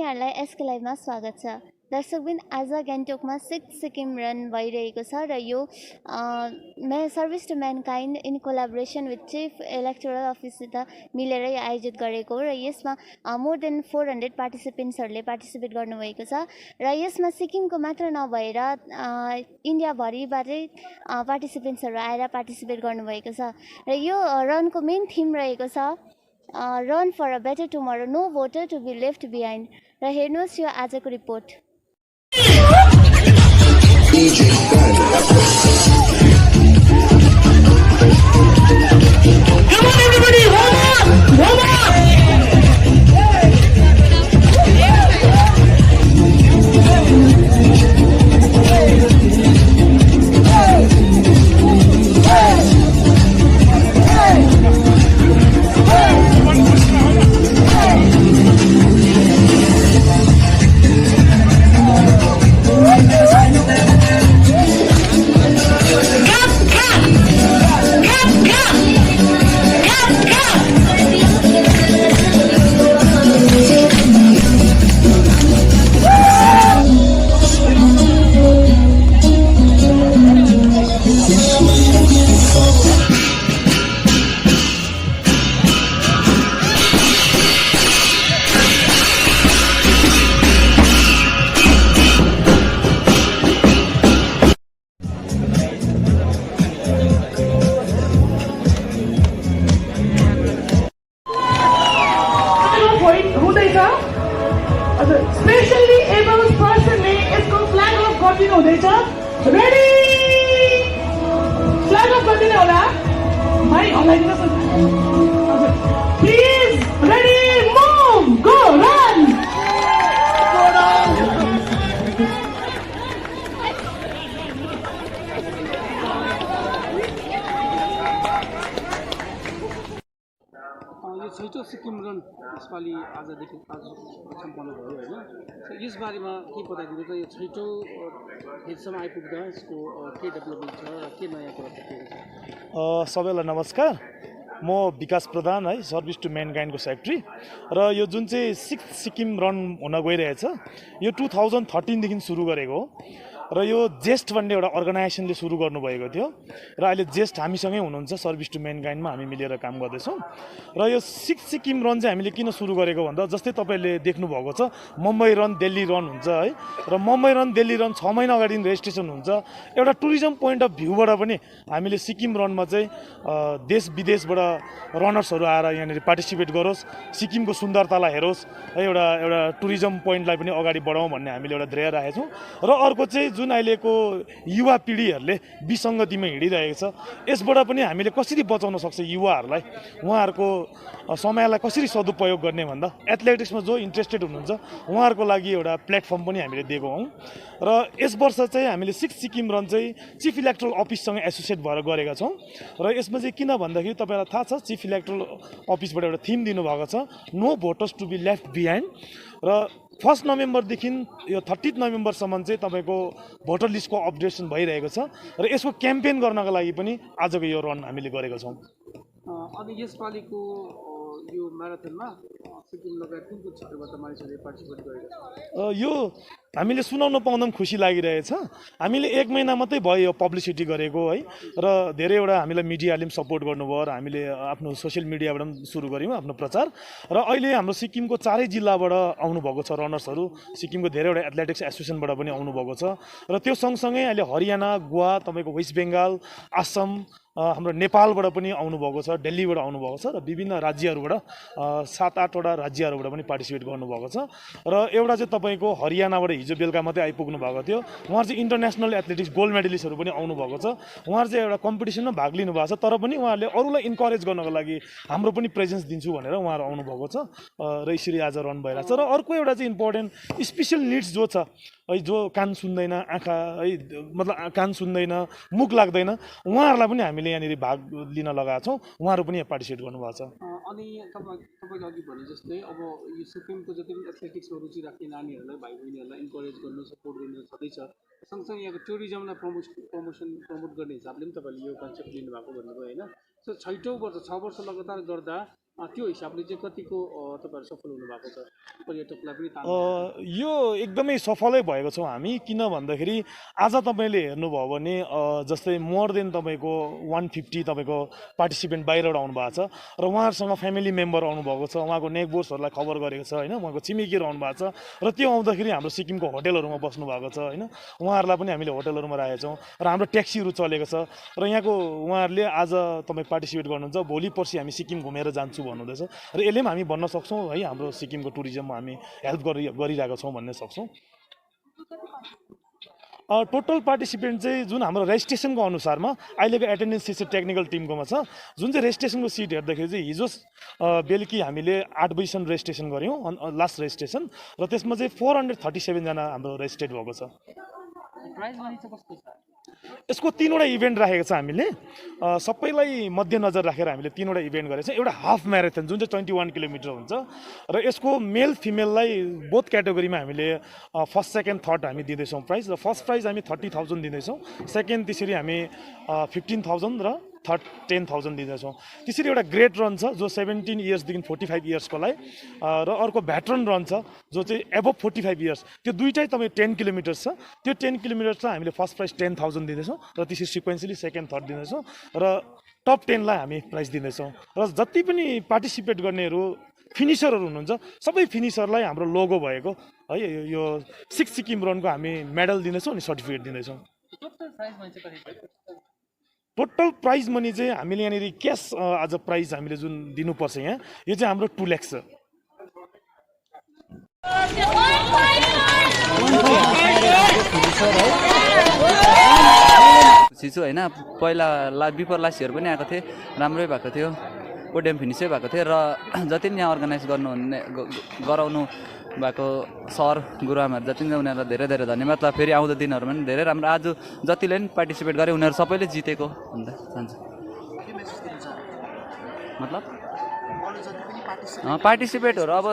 तपाईहरुलाई एसके लाइभमा स्वागत छ। दर्शकबिन आज गान्तोकमा 6 सिक्किम रन भइरहेको छ र यो service to mankind in collaboration with chief electoral अफिससित मिलेर आयोजित गरेको र यसमा मोर देन 400 पार्टिसिपेन्ट्सहरूले पार्टिसिपेट गर्नुभएको छ र यसमा सिक्किमको मात्र नभएर इन्डियाभरिबाटै पार्टिसिपेन्ट्सहरू आएर पार्टिसिपेट गर्नुभएको छ र यो रनको मेन थिम रहेको छ run for a better tomorrow, no voter to be left behind. र हेर्नुहोस् यो आजको report. Come on everybody, warm up! Specially able personले यसको फ्ल्याग अफ गरिदिनु हुँदैछ। रेडी, फ्ल्याग अफ गरिदिनु होला भाइ, हल्लाइदिनुहोस् न please. Ready, move, go, run. यो छैटौँ सिक्किम रन यसपालि आजदेखि आज सम्पन्न भयो होइन। यसबारेमा के बताइदिनु त, यो छैटौँ हिजोसम्म आइपुग्दा यसको के डेभलपमेन्ट छ र के नयाँ कुरा देखिएको छ? सबैलाई नमस्कार, म विकास प्रधान है, सर्भिस टु म्यानकाइन्डको सेक्रेटरी। र यो जुन चाहिँ 6 सिक्किम रन हुन गइरहेछ यो 2013देखि सुरु गरेको हो र यो जेस्ट भन्ने एउटा अर्गनाइजेसनले सुरु गर्नुभएको थियो र अहिले जेस्ट हामीसँगै हुनुहुन्छ, सर्भिस टु म्यानकाइन्डमा हामी मिलेर काम गर्दैछौँ। र यो 6 सिक्किम रन चाहिँ हामीले किन सुरु गरेको भन्दा जस्तै तपाईँले देख्नुभएको छ मुम्बई रन, दिल्ली रन हुन्छ है, र मुम्बई रन, दिल्ली रन 6 महिना अगाडि रेजिस्ट्रेसन हुन्छ। एउटा टुरिज्म पोइन्ट अफ भ्यूबाट पनि हामीले सिक्किम रनमा चाहिँ देश विदेशबाट रनर्सहरू आएर यहाँनिर पार्टिसिपेट गरोस्, सिक्किमको सुन्दरतालाई हेरोस् है, एउटा टुरिज्म पोइन्टलाई पनि अगाडि बढाउँ भन्ने हामीले एउटा ध्येय राखेको छौँ। र अर्को चाहिँ जुन अहिलेको युवा पिँढीहरूले विसङ्गतिमा हिँडिरहेको छ यसबाट पनि हामीले कसरी बचाउन सक्छ युवाहरूलाई, उहाँहरूको समयलाई कसरी सदुपयोग गर्ने भन्दा एथलेटिक्समा जो इन्ट्रेस्टेड हुनुहुन्छ उहाँहरूको लागि एउटा प्लेटफर्म पनि हामीले दिएको हौँ। र यस वर्ष चाहिँ हामीले 6 सिक्किम रन चाहिँ चिफ इलेक्टोरल अफिससँग एसोसिएट भएर गरेका छौँ। र यसमा चाहिँ किन भन्दाखेरि तपाईँलाई थाहा छ चिफ इलेक्टोरल अफिसबाट एउटा थिम दिनुभएको छ, no voters to be left behind. र 1 नोभेम्बरदेखि यो 30 नोभेम्बरसम्म चाहिँ तपाईँको भोटर लिस्टको अपडेसन भइरहेको छ र यसको क्याम्पेन गर्नको लागि पनि आजको यो रन हामीले गरेका छौँ। अनि यसपालिको यो म्याराथनमा सिक्किम लगायत कुन कुन क्षेत्रबाट मानिसहरूले पार्टिसिपेट गरेका छन्? यो हामीले सुनाउन पाउँदा पनि खुसी लागिरहेछ। हामीले 1 महिना मात्रै भयो यो पब्लिसिटी गरेको है, र धेरैवटा हामीलाई मिडियाले पनि सपोर्ट गर्नुभयो र हामीले आफ्नो सोसियल मिडियाबाट पनि सुरु गऱ्यौँ आफ्नो प्रचार। र अहिले हाम्रो सिक्किमको 4 जिल्लाबाट आउनुभएको छ रनर्सहरू, सिक्किमको धेरैवटा एथलेटिक्स एसोसिएसनबाट पनि आउनुभएको छ। र त्यो सँगसँगै अहिले हरियाणा, गोवा, तपाईँको वेस्ट बेङ्गाल, आसाम, हाम्रो नेपालबाट पनि आउनुभएको छ, दिल्लीबाट आउनुभएको छ र विभिन्न राज्यहरूबाट 7-8 वटा राज्यहरूबाट पनि पार्टिसिपेट गर्नुभएको छ। र एउटा चाहिँ तपाईँको हरियाणाबाट हिजो बेलुका मात्रै आइपुग्नु भएको थियो, उहाँहरू चाहिँ इन्टरनेसनल एथलेटिक्स गोल्ड मेडलिस्टहरू पनि आउनुभएको छ। उहाँहरू चाहिँ एउटा कम्पिटिसनमा भाग लिनुभएको छ, तर पनि उहाँहरूले अरूलाई इन्करेज गर्नको लागि हाम्रो पनि प्रेजेन्स दिन्छु भनेर उहाँहरू आउनुभएको छ र यसरी आज रन भइरहेछ। र अर्को एउटा चाहिँ इम्पोर्टेन्ट स्पेसल निड्स जो छ है, जो कान सुन्दैन, आँखा है मतलब कान सुन्दैन, मुख लाग्दैन, उहाँहरूलाई पनि हामीले यहाँनिर भाग लिन लगाएको छौँ, उहाँहरू पनि यहाँ पार्टिसिपेट गर्नुभएको छ। अनि तपाईँले अघि भने जस्तै अब यो सिक्किमको जति पनि एथलेटिक्समा रुचि राख्ने नानीहरूलाई, भाइ बहिनीहरूलाई इन्करेज गर्नु, सपोर्ट गर्नु छँदैछ। सँगसँगै यहाँको टुरिज्मलाई प्रमोट गर्ने हिसाबले पनि तपाईँले यो कन्सेप्ट लिनुभएको भन्नुभयो होइन। सो 6औँ वर्ष 6 वर्ष लगातार गर्दा त्यो हिसाबले चाहिँ कतिको तपाईँहरू सफल हुनुभएको छ पर्यटकलाई पनि तान्नु? यो एकदमै सफलै भएको छौँ हामी, किन भन्दाखेरि आज तपाईँले हेर्नुभयो भने जस्तै मोर देन तपाईँको 150 तपाईँको पार्टिसिपेन्ट बाहिरबाट आउनुभएको छ र उहाँहरूसँग फ्यामिली मेम्बर आउनुभएको छ, उहाँको नेबर्सहरूलाई खबर गरेको छ होइन, उहाँको छिमेकीहरू आउनुभएको छ र त्यो आउँदाखेरि हाम्रो सिक्किमको होटेलहरूमा बस्नु भएको छ होइन, उहाँहरूलाई पनि हामीले होटेलहरूमा राखेका छौँ र हाम्रो ट्याक्सीहरू चलेको छ र यहाँको उहाँहरूले आज तपाईँ पार्टिसिपेट गर्नुहुन्छ, भोलि पर्सि हामी सिक्किम घुमेर जान्छु भन्नुहुँदैछ र यसले पनि हामी भन्न सक्छौँ है हाम्रो सिक्किमको टुरिज्ममा हामी हेल्प गरिरहेका छौँ भन्ने सक्छौँ। टोटल पार्टिसिपेन्ट चाहिँ जुन हाम्रो रेजिस्ट्रेसनको अनुसारमा अहिलेको एटेन्डेन्स सिट चाहिँ टेक्निकल टिमकोमा छ, जुन चाहिँ रेजिस्ट्रेसनको सिट हेर्दाखेरि चाहिँ हिजो बेलुकी हामीले 8 बजीसम्म रेजिस्ट्रेसन गऱ्यौँ लास्ट रेजिस्ट्रेसन र त्यसमा चाहिँ 437 जना हाम्रो रेजिस्ट्रेट भएको छ। प्राइज मनी चाहिँ कस्तो छ? यसको 3वटा इभेन्ट राखेको छ हामीले, सबैलाई मध्यनजर राखेर हामीले 3वटा इभेन्ट गरेको छ। एउटा हाफ म्याराथन जुन चाहिँ 21 किलोमिटर हुन्छ र यसको मेल फिमेललाई बोथ क्याटेगोरीमा हामीले फर्स्ट सेकेन्ड थर्ड हामी दिँदैछौँ प्राइज, र फर्स्ट प्राइज हामी 30,000 दिँदैछौँ, सेकेन्ड त्यसरी हामी 15,000 र थर्ड 10,000 दिँदैछौँ। त्यसरी एउटा ग्रेट रन छ जो 17 इयर्सदेखि 45 इयर्सकोलाई, र अर्को भ्याटरन रन छ जो चाहिँ एबभ 45 इयर्स, त्यो दुइटै तपाईँ 10 किलोमिटर छ, त्यो 10 किलोमिटर चाहिँ हामीले फर्स्ट प्राइज 10,000 दिँदैछौँ र त्यसरी सिक्वेन्सली सेकेन्ड थर्ड दिँदैछौँ र टप 10लाई हामी प्राइज दिँदैछौँ। र जति पनि पार्टिसिपेट गर्नेहरू फिनिसरहरू हुनुहुन्छ सबै फिनिसरलाई हाम्रो लोगो भएको है यो 6 सिक्किम रनको हामी मेडल दिँदैछौँ अनि सर्टिफिकेट दिँदैछौँ। टोटल प्राइज मनी चाहिँ हामीले यहाँनिर क्यास आज प्राइज हामीले जुन दिनुपर्छ यहाँ, यो चाहिँ हाम्रो 2 लाख छ। छिचो होइन, पहिला बिफोर लास्ट इयर पनि आएको थिएँ, राम्रै भएको थियो, पोडियम फिनिसै भएको थियो र जति पनि यहाँ अर्गनाइज गराउनु भएको सर गुरुआमाहरू जति पनि उनीहरूलाई धेरै धेरै धन्यवाद। ल फेरि आउँदो दिनहरूमा पनि धेरै राम्रो, आज जतिले पनि पार्टिसिपेट गरे उनीहरू सबैले जितेको भन्दा चाहन्छु। मतलब पार्टिसिपेटहरू अब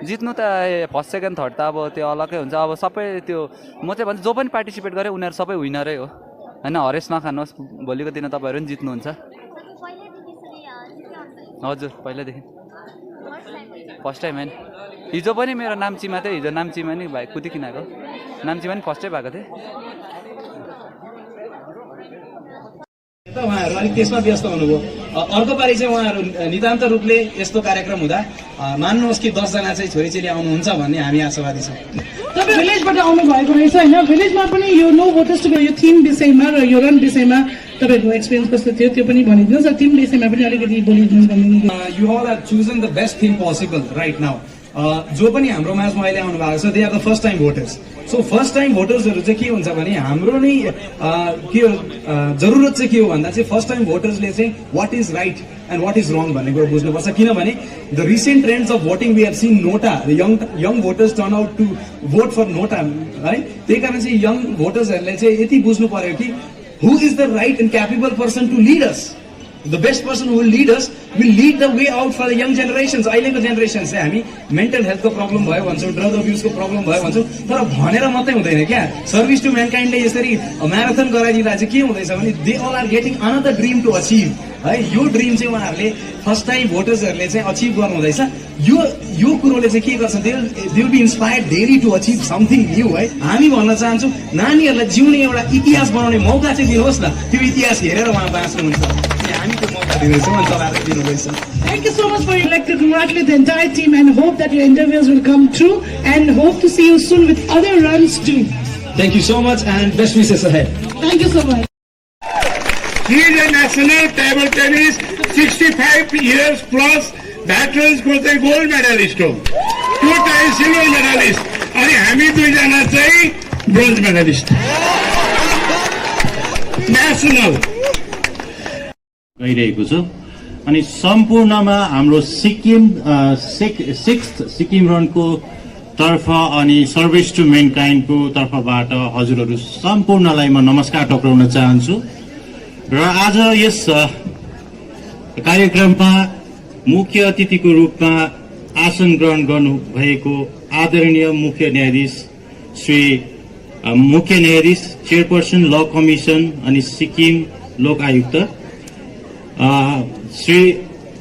जित्नु त फर्स्ट सेकेन्ड थर्ड त अब त्यो अलग्गै हुन्छ, अब सबै त्यो म चाहिँ भन्छु जो पनि पार्टिसिपेट गरे उनीहरू सबै विनरै हो होइन, हरेस नखानुहोस्, भोलिको दिन तपाईँहरू पनि जित्नुहुन्छ। हजुर पहिल्यैदेखि फर्स्ट टाइम होइन, हिजो पनि मेरो नाम्चीमा थियो, हिजो नाम्चीमा नि भाइ कुदिकन आएको, नाम्चीमा नि फर्स्टै भएको थिएँ। उहाँहरू अलिक त्यसमा व्यस्त हुनुभयो। अर्को पालि चाहिँ उहाँहरू नितान्त रूपले यस्तो कार्यक्रम हुँदा मान्नुहोस् कि 10 जना चाहिँ छोरीचेली आउनुहुन्छ भन्ने हामी आशावादी छौँ। तपाईँ भिलेजबाट आउनु भएको रहेछ होइन, भिलेजमा पनि यो नो भोटर्स टु यो थिम विषयमा र यो रन विषयमा तपाईँको एक्सपिरियन्स कस्तो थियो त्यो पनि भनिदिनुहोस् र थिम विषयमा पनि अलिकति बोलिदिनुहोस् भन्ने। You all are chosen the best theme possible right now. जो पनि हाम्रो माझमा अहिले आउनु भएको छ they are the first time voters. So first time भोटर्सहरू चाहिँ के हुन्छ भने हाम्रो नै के हो जरुरत चाहिँ के हो भन्दा चाहिँ फर्स्ट टाइम भोटर्सले चाहिँ what is right and what is wrong भन्ने कुरो बुझ्नुपर्छ। किनभने the recent trends of voting we have seen NOTA, young voters turn out to vote for NOTA है, त्यही कारण चाहिँ यङ भोटर्सहरूले चाहिँ यति बुझ्नु पर्यो कि who is the right and capable person to lead us. The best person who will lead us will lead the way out for the young generations. अहिलेको जेनेरेसन चाहिँ हामी मेन्टल हेल्थको प्रब्लम भयो भन्छौँ, ड्रग अब्युजको प्रब्लम भयो भन्छौँ, तर भनेर मात्रै हुँदैन क्या। सर्भिस टु म्यानकाइन्डले यसरी म्याराथन गराइदिँदा चाहिँ के हुँदैछ भने they all are getting another dream to achieve है। यो ड्रिम चाहिँ उहाँहरूले फर्स्ट टाइम भोटर्सहरूले चाहिँ अचिभ गर्नु हुँदैछ। यो कुरोले चाहिँ के गर्छ, they will be inspired daily to achieve something new है। हामी भन्न चाहन्छौँ नानीहरूलाई जिउने एउटा इतिहास बनाउने मौका चाहिँ दिनुहोस् न, त्यो इतिहास हेरेर उहाँ बाँच्नुहुन्छ। हामी त्यो मौका दिँदैछौँ अनि तपाईँहरूले दिनुहुँदैछ। Thank you so much for your to congratulate the entire team and hope that your interviews will come true and hope to see you soon with other runs too. Thank you so much and best wishes ahead. Thank you so much. He is a national table tennis 65 years plus veterans को चाहिँ gold medallist हो, 2 times silver medallist अनि हामी 2 जना चाहिँ bronze medallist national गइरहेको छ। अनि सम्पूर्णमा हाम्रो सिक्किम 6th सिक्किम रनको तर्फ अनि सर्भिस टु मेनकाइन्डको तर्फबाट हजुरहरू सम्पूर्णलाई म नमस्कार टक्राउन चाहन्छु। र आज यस कार्यक्रममा मुख्य अतिथिको रूपमा आसन ग्रहण गर्नुभएको आदरणीय मुख्य न्यायाधीश चेयरपर्सन ल कमिसन अनि सिक्किम लोक आयुक्त श्री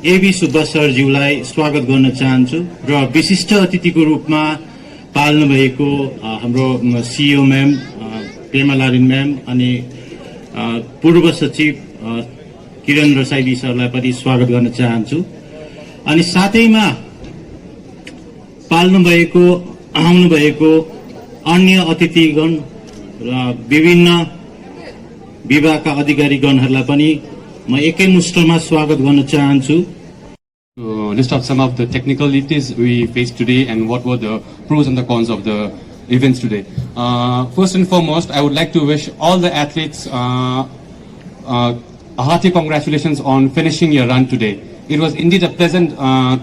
एबी सुब्बा सरज्यूलाई स्वागत गर्न चाहन्छु र विशिष्ट अतिथिको रूपमा पाल्नु भएको हाम्रो सिइओ म्याम पेमा लारिन म्याम अनि पूर्व सचिव किरण रसाइली सरलाई पनि स्वागत गर्न चाहन्छु अनि साथैमा आउनु भएको अन्य अतिथिगण र विभिन्न विभागका अधिकारीगणहरूलाई पनि म एकैमुष्टमा स्वागत गर्न चाहन्छु। List out some of the technicalities we faced today and what were the pros and the cons of the events today. First and foremost, I would like to wish all the athletes a hearty congratulations on finishing your run today. It was indeed a pleasant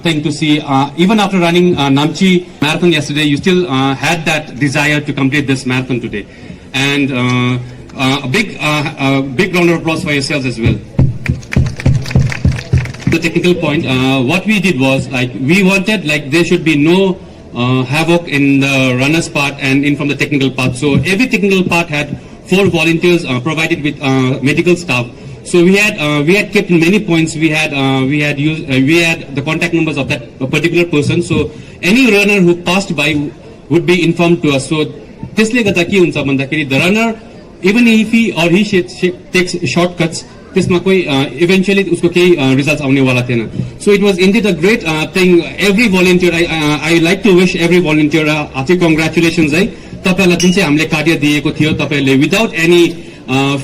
thing to see. Even after running Namchi marathon yesterday, you still had that desire to complete this marathon today. And a big round of applause for yourselves as well. The technical point, what we did was we wanted there should be no havoc in the runner's part and in from the technical part. So every technical part had 4 volunteers provided with medical staff. So we had kept many points. We had the contact numbers of that particular person. So any runner who passed by would be informed to us. So त्यसले गर्दा के हुन्छ भन्दाखेरि the runner, even if he or she takes shortcuts, त्यसमा कोही eventually उसको केही results आउने वाला थिएन. So it was indeed a great thing. Every volunteer, I like to wish every volunteer hearty congratulations है. तपाईहरुलाई जुन चाहिँ हामीले कार्य दिएको थियो तपाईहरुले without any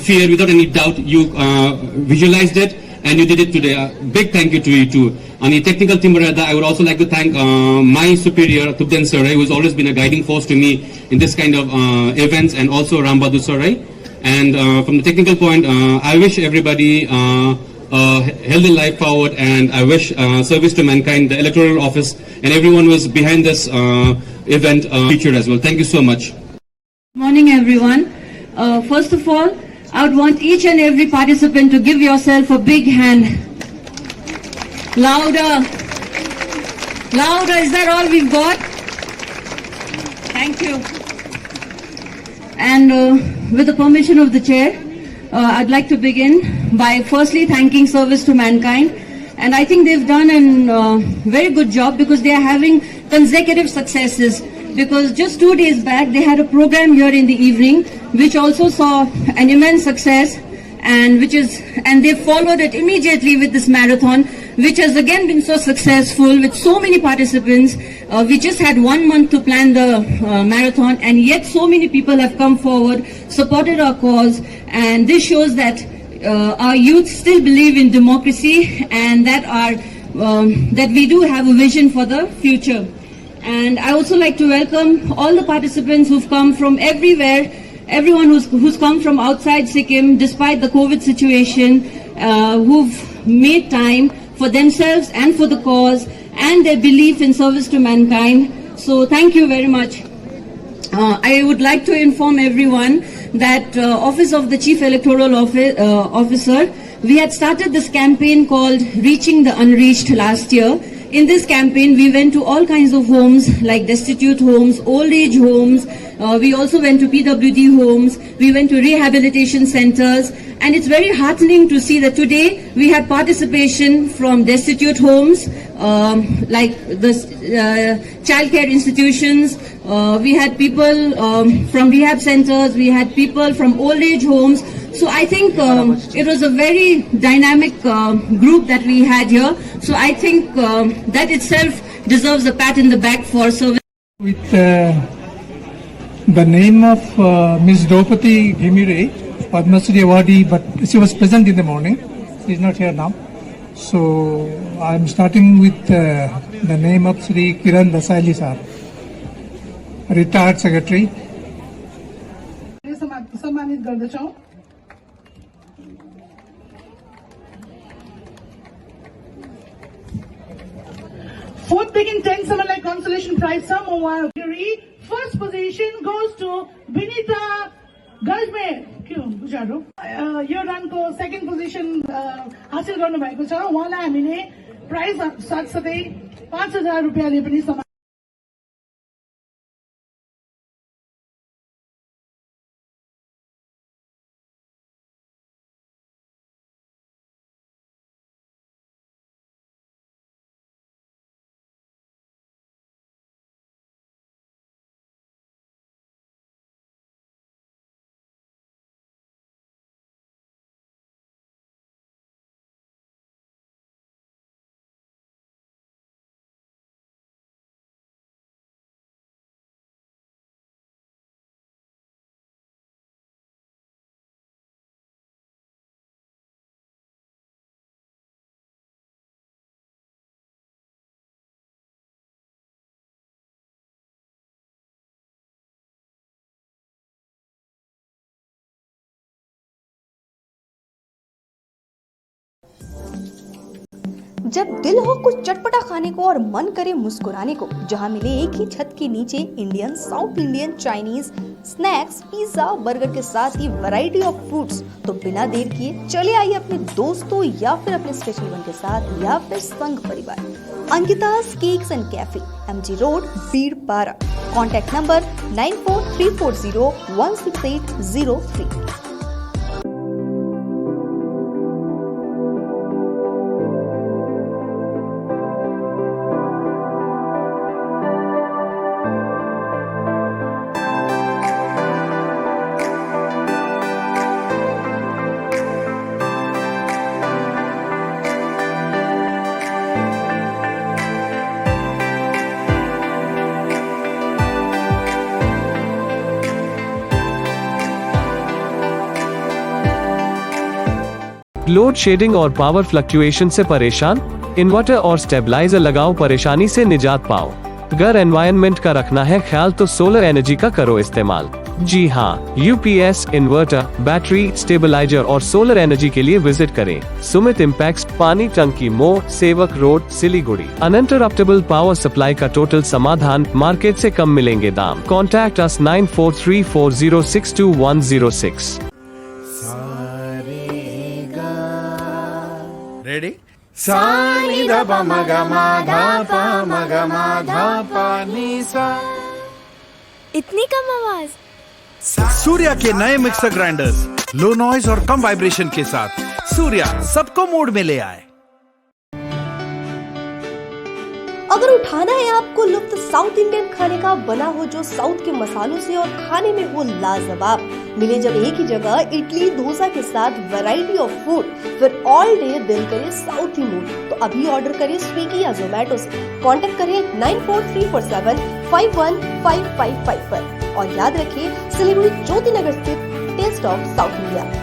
fear, without any doubt, you visualized it and you did it today. Big thank you to you too. And the technical team, I would also like to thank my superior, Tubden Sarai, who has always been a guiding force to me in this kind of events, and also Rambadu Sarai. And from the technical point, I wish everybody a healthy life forward, and I wish service to mankind, the electoral office, and everyone who was behind this event future as well. Thank you so much. Morning, everyone. First of all, I would want each and every participant to give yourself a big hand. Louder. Louder. Is that all we've got? Thank you. And with the permission of the chair, I'd like to begin by firstly thanking Service to Mankind. And I think they've done a very good job because they are having consecutive successes. Because just 2 days back, they had a program here in the evening, which also saw an immense success, and they followed it immediately with this marathon, which has again been so successful with so many participants. We just had 1 month to plan the marathon, and yet so many people have come forward, supported our cause, and this shows that our youth still believe in democracy and that we do have a vision for the future. And I also like to welcome all the participants who've come from everywhere, everyone who's come from outside Sikkim despite the COVID situation, who've made time for themselves and for the cause and their belief in service to mankind. So thank you very much. I would like to inform everyone that Office of the Chief Electoral Officer, we had started this campaign called Reaching the Unreached last year. In this campaign, we went to all kinds of homes like destitute homes, old age homes. We also went to PWD homes. We went to rehabilitation centers. And it's very heartening to see that today we had participation from destitute homes, like the childcare institutions. We had people from rehab centers. We had people from old age homes. So I think it was a very dynamic group that we had here. So I think that itself deserves a pat in the back for service. With the name of Ms. Draupadi Ghimire, Padma Shri awardee, but she was present in the morning. She is not here now. So I am starting with the name of Shri Kiran Rasaili sir, retired secretary. सम्मानित गर्दछौं। Fourth begin 10 like consolation prize sum award. First position goes to Vinita Gajmer. यो रनको second position हासिल गर्नुभएको छ। उहाँलाई हामीले price साथसाथै 5,000 रुपियाँले पनि जब दिल हो कुछ चटपटा खाने को और मन करे मुस्कुराने को, जहां मिले एक ही छत के नीचे Indian, south Indian, Chinese, snacks, pizza, burger के साथ ही वैरायटी ऑफ फूड्स, तो बिना देर किए चले आइए अपने दोस्तों या फिर अपने स्पेशल वन के साथ या फिर संग परिवार। Ankita's cakes and cafe, MG road, Birpara. Contact number 9434016803। Load shedding और पावर फ्लक्चुएशन से परेशान? इन्वर्टर और स्टेबलाइजर लगाओ, परेशानी से निजात पाओ। घर एनवायरनमेंट का रखना है ख्याल तो सोलर एनर्जी का करो इस्तेमाल। जी हाँ, यूपीएस, इन्वर्टर, बैटरी, स्टेबलाइजर और सोलर एनर्जी के लिए विजिट करें सुमित इम्पैक्स, पानी टंकी मोड़, सेवक road, Siliguri. Uninterruptible power supply का टोटल समाधान, मार्केट से कम मिलेंगे दाम। Contact us 9434062106। रेडी? सानी दा पा म ग म धा पा म ग म धा पा नी सा। इतनी कम आवाज? सूर्या के नए मिक्सर ग्राइंडर्स लो नॉइज और कम वाइब्रेशन के साथ सूर्या सबको मूड में ले आए। अगर उठाना है आपको लुत्फ साउथ इंडियन खाने का, बना हो जो साउथ के मसालों से और खाने में हो लाजवाब, मिले जब एक ही जगह इडली डोसा के साथ वैरायटी ऑफ फूड, फिर ऑल डे दिल करे साउथ ही मूड, तो अभी ऑर्डर करें स्विगी या जोमेटो से। कांटेक्ट करें 9434751555 पर और याद रखिए सिलीगुड़ी ज्योति नगर स्थित टेस्ट ऑफ साउथ इंडिया।